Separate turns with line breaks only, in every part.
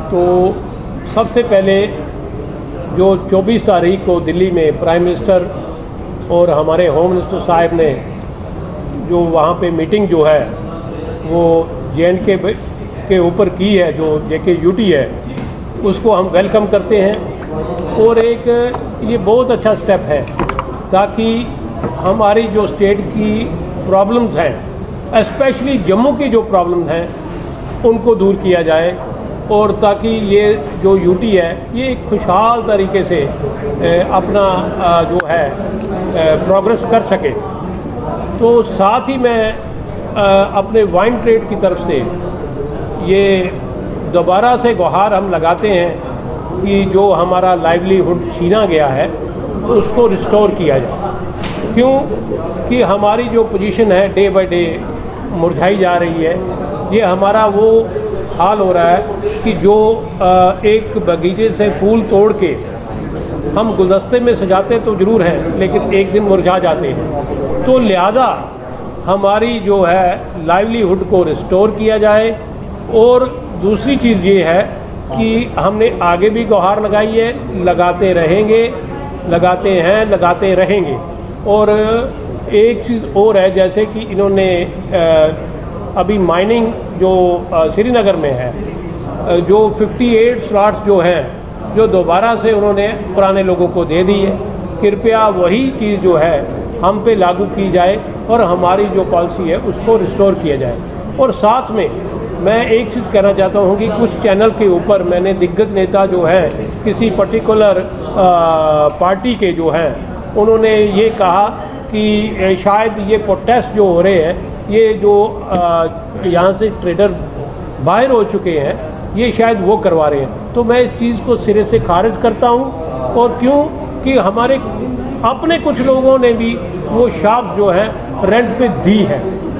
तो सबसे पहले जो 24 तारीख को दिल्ली में प्राइम मिनिस्टर और हमारे होम मिनिस्टर साहब ने जो वहाँ पे मीटिंग जो है वो JNK के ऊपर की है, जो JKUT है, उसको हम वेलकम करते हैं। और एक ये बहुत अच्छा स्टेप है ताकि हमारी जो स्टेट की प्रॉब्लम्स हैं, स्पेशली जम्मू की जो प्रॉब्लम्स हैं, उनको दूर किया जाए और ताकि ये जो UT है ये एक खुशहाल तरीके से अपना जो है प्रोग्रेस कर सके। तो साथ ही मैं अपने वाइन ट्रेड की तरफ से ये दोबारा से गुहार हम लगाते हैं कि जो हमारा लाइवलीहुड छीना गया है उसको रिस्टोर किया जाए। क्यों कि हमारी जो पोजीशन है डे बाय डे मुरझाई जा रही है। ये हमारा वो हाल हो रहा है कि जो एक बगीचे से फूल तोड़ के हम गुलदस्ते में सजाते तो ज़रूर हैं, लेकिन एक दिन मुरझा जाते हैं। तो लिहाजा हमारी जो है लाइवलीहुड को रिस्टोर किया जाए। और दूसरी चीज़ ये है कि हमने आगे भी गुहार लगाई है, लगाते रहेंगे, लगाते हैं, लगाते रहेंगे। और एक चीज़ और है, जैसे कि इन्होंने अभी माइनिंग जो श्रीनगर में है, जो 58 स्लॉट्स जो हैं जो दोबारा से उन्होंने पुराने लोगों को दे दी है, कृपया वही चीज़ जो है हम पे लागू की जाए और हमारी जो पॉलिसी है उसको रिस्टोर किया जाए। और साथ में मैं एक चीज़ कहना चाहता हूँ कि कुछ चैनल के ऊपर मैंने दिग्गज नेता जो हैं किसी पर्टिकुलर पार्टी के जो हैं, उन्होंने ये कहा कि शायद ये प्रोटेस्ट जो हो रहे हैं, ये जो यहाँ से ट्रेडर बाहर हो चुके हैं, ये शायद वो करवा रहे हैं। तो मैं इस चीज़ को सिरे से खारिज करता हूँ। और क्यों कि हमारे अपने कुछ लोगों ने भी वो शॉप्स जो हैं रेंट पे दी है,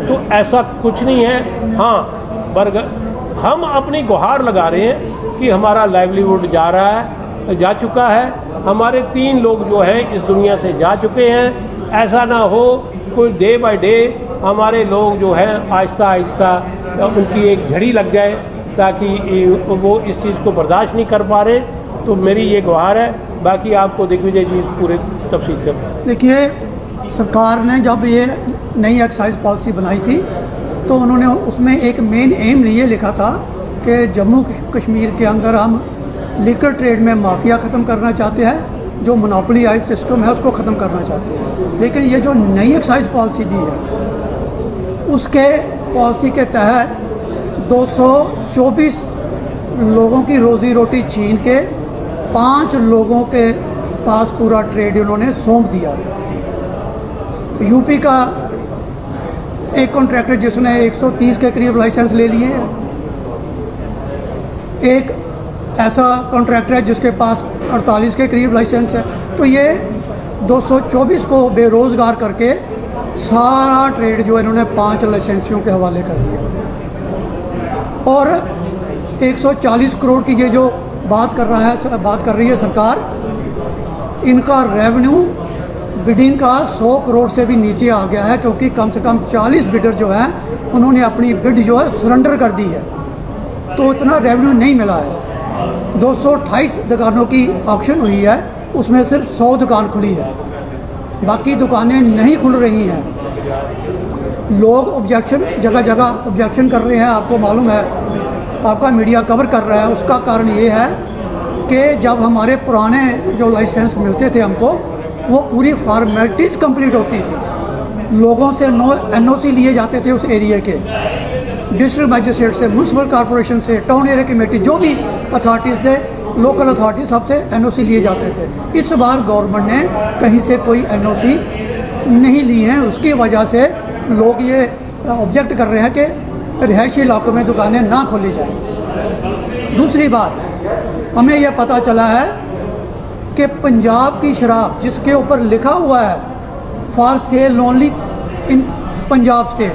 तो ऐसा कुछ नहीं है। हाँ, हम अपनी गुहार लगा रहे हैं कि हमारा लाइवलीहुड जा चुका है। हमारे 3 लोग जो हैं इस दुनिया से जा चुके हैं। ऐसा ना हो कोई डे बाय डे हमारे लोग जो हैं आहिस्ता आहिस्ता उनकी एक झड़ी लग जाए, ताकि वो इस चीज़ को बर्दाश्त नहीं कर पा रहे। तो मेरी ये गुहार है। बाकी आपको दिग्विजय जी पूरे तफसील कर।
देखिए, सरकार ने जब ये नई एक्साइज पॉलिसी बनाई थी तो उन्होंने उसमें एक मेन एम ये लिखा था कि जम्मू कश्मीर के अंदर हम लिकर ट्रेड में माफिया ख़त्म करना चाहते हैं, जो मोनोपोलीआइज सिस्टम है उसको ख़त्म करना चाहते हैं। लेकिन ये जो नई एक्साइज पॉलिसी दी है, उसके पॉलिसी के तहत 224 लोगों की रोज़ी रोटी छीन के 5 लोगों के पास पूरा ट्रेड उन्होंने सौंप दिया है। यूपी का एक कॉन्ट्रैक्टर जिसने 130 के करीब लाइसेंस ले लिए हैं, एक ऐसा कॉन्ट्रैक्टर है जिसके पास 48 के करीब लाइसेंस है। तो ये 224 को बेरोज़गार करके सारा ट्रेड जो इन्होंने 5 लाइसेंसियों के हवाले कर दिया है। और 140 करोड़ की ये जो बात कर रही है सरकार, इनका रेवेन्यू बिडिंग का 100 करोड़ से भी नीचे आ गया है, क्योंकि कम से कम 40 बिडर जो हैं उन्होंने अपनी बिड जो है सरेंडर कर दी है। तो इतना रेवेन्यू नहीं मिला है। 228 दुकानों की ऑक्शन हुई है, उसमें सिर्फ 100 दुकान खुली है, बाकी दुकानें नहीं खुल रही हैं। लोग ऑब्जेक्शन जगह जगह ऑब्जेक्शन कर रहे हैं, आपको मालूम है, आपका मीडिया कवर कर रहा है। उसका कारण ये है कि जब हमारे पुराने जो लाइसेंस मिलते थे हमको, वो पूरी फॉर्मेलिटीज़ कंप्लीट होती थी। लोगों से NOC लिए जाते थे उस एरिया के, डिस्ट्रिक्ट मजिस्ट्रेट से, म्यूनसिपल कॉरपोरेशन से, टाउन एरिया कमेटी, जो भी अथॉरिटीज़ थे, लोकल अथॉरिटी, सबसे NOC लिए जाते थे। इस बार गवर्नमेंट ने कहीं से कोई NOC नहीं ली है। उसकी वजह से लोग ये ऑब्जेक्ट कर रहे हैं कि रिहायशी इलाकों में दुकानें ना खोली जाएं। दूसरी बात, हमें यह पता चला है कि पंजाब की शराब जिसके ऊपर लिखा हुआ है for sale only in Punjab state,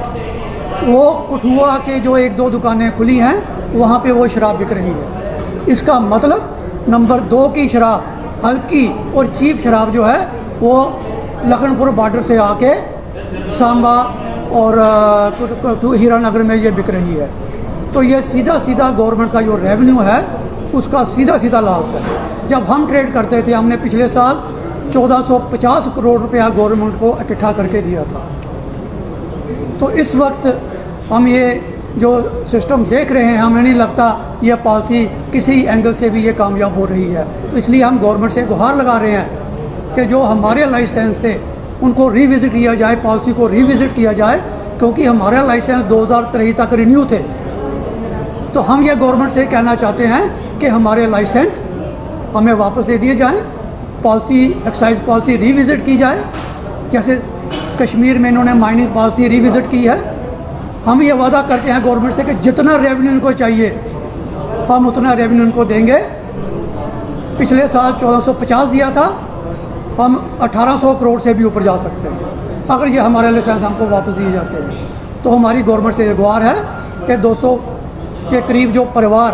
वो कठुआ के जो 1-2 दुकानें खुली हैं वहाँ पे वो शराब बिक रही है। इसका मतलब नंबर 2 की शराब, हल्की और चीप शराब जो है वो लखनपुर बॉर्डर से आके सांबा और हीरानगर में ये बिक रही है। तो ये सीधा सीधा गवर्नमेंट का जो रेवेन्यू है उसका सीधा सीधा लॉस है। जब हम ट्रेड करते थे हमने पिछले साल 1450 करोड़ रुपया गवर्नमेंट को इकट्ठा करके दिया था। तो इस वक्त हम ये जो सिस्टम देख रहे हैं हमें नहीं लगता ये पॉलिसी किसी एंगल से भी ये कामयाब हो रही है। तो इसलिए हम गवर्नमेंट से गुहार लगा रहे हैं कि जो हमारे लाइसेंस थे उनको रिविज़िट किया जाए, पॉलिसी को रिविज़िट किया जाए, क्योंकि हमारा लाइसेंस 2023 तक रिन्यू थे। तो हम ये गवर्नमेंट से कहना चाहते हैं कि हमारे लाइसेंस हमें वापस दे दिए जाएं, पॉलिसी एक्साइज पॉलिसी रिविज़िट की जाए, जैसे कश्मीर में इन्होंने माइनिंग पॉलिसी रिविज़िट की है। हम ये वादा करते हैं गवर्नमेंट से कि जितना रेवेन्यू इनको चाहिए हम उतना रेवेन्यू इनको देंगे। पिछले साल 1450 दिया था, हम 1800 करोड़ से भी ऊपर जा सकते हैं अगर ये हमारे लाइसेंस हमको वापस दिए जाते हैं। तो हमारी गवर्नमेंट से ये गुहार है कि 200 के करीब जो परिवार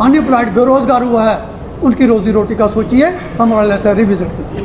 अनएम्प्लॉयड बेरोज़गार हुआ है उनकी रोज़ी रोटी का सोचिए, हमारा लाइसेंस रिविज़िट कीजिए।